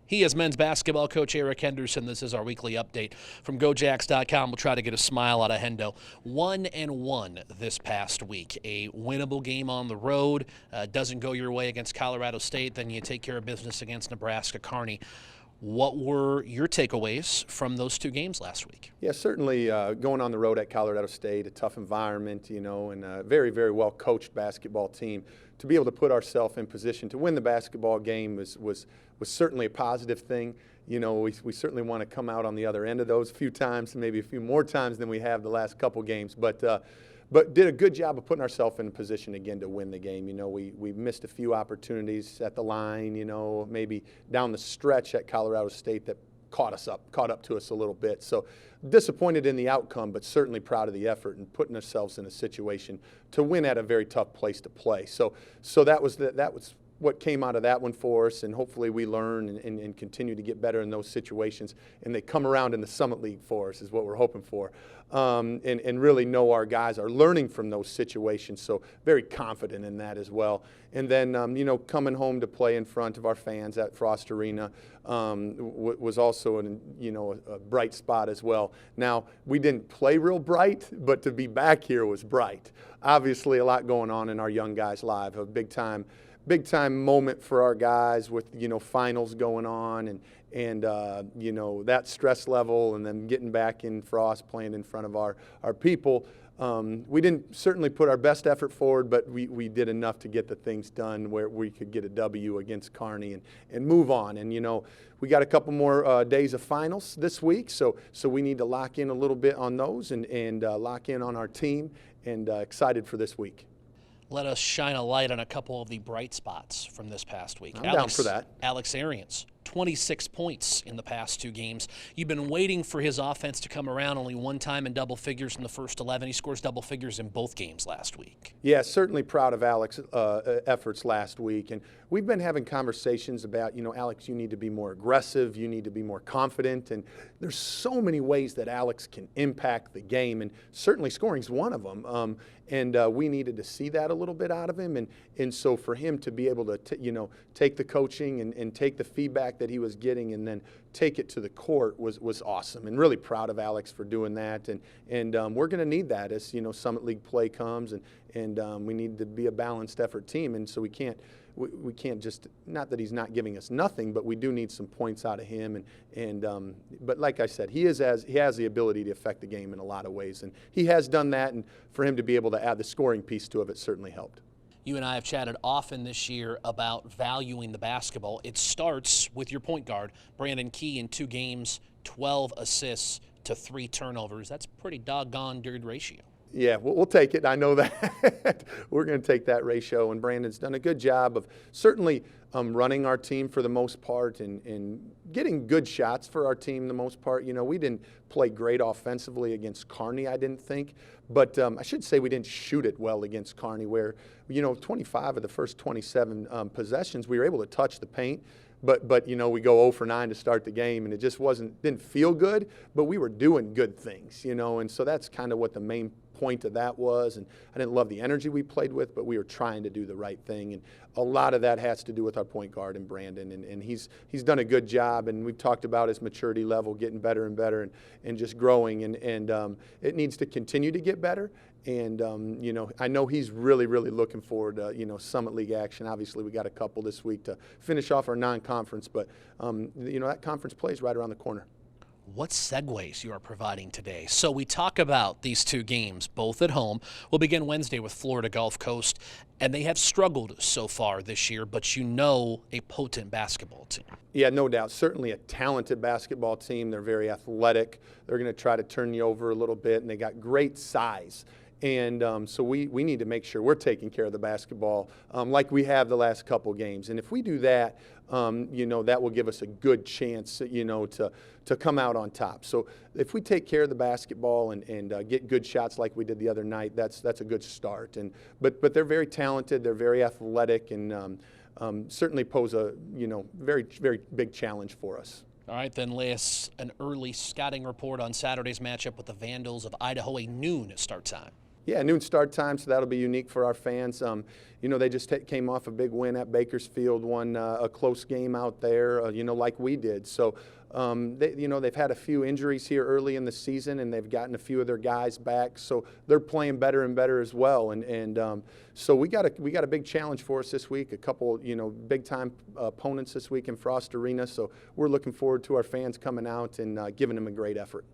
He is men's basketball coach Eric Henderson. This is our weekly update from GoJacks.com. We'll try to get a smile out of Hendo. 1-1 this past week. A winnable game on the road. Doesn't go your way against Colorado State, then you take care of business against Nebraska Kearney. What were your takeaways from those two games last week? Yeah, certainly going on the road at Colorado State, a tough environment, and a very, very well coached basketball team. To be able to put ourselves in position to win the basketball game was certainly a positive thing. We certainly want to come out on the other end of those a few times, maybe a few more times than we have the last couple games. But did a good job of putting ourselves in a position again to win the game. We missed a few opportunities at the line, maybe down the stretch at Colorado State that caught up to us a little bit. So disappointed in the outcome, but certainly proud of the effort and putting ourselves in a situation to win at a very tough place to play. So that was what came out of that one for us, and hopefully we learn and continue to get better in those situations, and they come around in the Summit League for us is what we're hoping for, and really know our guys are learning from those situations, so very confident in that as well. And then, coming home to play in front of our fans at Frost Arena was also a bright spot as well. Now, we didn't play real bright, but to be back here was bright. Obviously, a lot going on in our young guys' lives, a big time moment for our guys with finals going on and that stress level, and then getting back in Frost playing in front of our people. We didn't certainly put our best effort forward, but we did enough to get the things done where we could get a W against Kearney and move on. And we got a couple more days of finals this week, so we need to lock in a little bit on those and lock in on our team, and excited for this week. Let us shine a light on a couple of the bright spots from this past week. I'm down for that. Alex Arians, 26 points in the past two games. You've been waiting for his offense to come around, only one time in double figures in the first 11. He scores double figures in both games last week. Yeah, certainly proud of Alex's efforts last week. And we've been having conversations about, Alex, you need to be more aggressive. You need to be more confident. And there's so many ways that Alex can impact the game. And certainly scoring's one of them. And we needed to see that a little bit out of him. And so for him to be able to, take the coaching and take the feedback that he was getting and then take it to the court was awesome. And really proud of Alex for doing that. And we're going to need that as, Summit League play comes. And we need to be a balanced effort team. And so we can't just, not that he's not giving us nothing, but we do need some points out of him. But like I said, he has the ability to affect the game in a lot of ways, and he has done that. And for him to be able to add the scoring piece to it certainly helped. You and I have chatted often this year about valuing the basketball. It starts with your point guard, Brandon Key, in 2 games, 12 assists to 3 turnovers. That's pretty doggone good ratio. Yeah, we'll take it. I know that. We're going to take that ratio, and Brandon's done a good job of certainly running our team for the most part and getting good shots for our team the most part. We didn't play great offensively against Kearney, I didn't think. But I should say we didn't shoot it well against Kearney, where, 25 of the first 27 possessions, we were able to touch the paint. But we go 0 for 9 to start the game, and it just didn't feel good, but we were doing good things, and so that's kind of what the main point of that was. And I didn't love the energy we played with, but we were trying to do the right thing, and a lot of that has to do with our point guard and Brandon, and he's done a good job, and we've talked about his maturity level getting better and better and just growing, and it needs to continue to get better. And, I know he's really, really looking forward to, Summit League action. Obviously, we got a couple this week to finish off our non-conference, but, that conference play is right around the corner. What segues you are providing today? So we talk about these 2 games, both at home. We'll begin Wednesday with Florida Gulf Coast, and they have struggled so far this year, but a potent basketball team. Yeah, no doubt. Certainly a talented basketball team. They're very athletic. They're going to try to turn you over a little bit, and they got great size. And so we need to make sure we're taking care of the basketball like we have the last couple games. And if we do that, that will give us a good chance, to come out on top. So if we take care of the basketball and get good shots like we did the other night, that's a good start. But they're very talented. They're very athletic, and certainly pose a very, very big challenge for us. All right, then lay us an early scouting report on Saturday's matchup with the Vandals of Idaho, a noon start time. Yeah, noon start time, so that'll be unique for our fans. You know, they just came off a big win at Bakersfield, won a close game out there, you know, like we did. So, you know, they've had a few injuries here early in the season, and they've gotten a few of their guys back. So they're playing better and better as well. And so we got a big challenge for us this week. A couple, you know, big time opponents this week in Frost Arena. So we're looking forward to our fans coming out and giving them a great effort.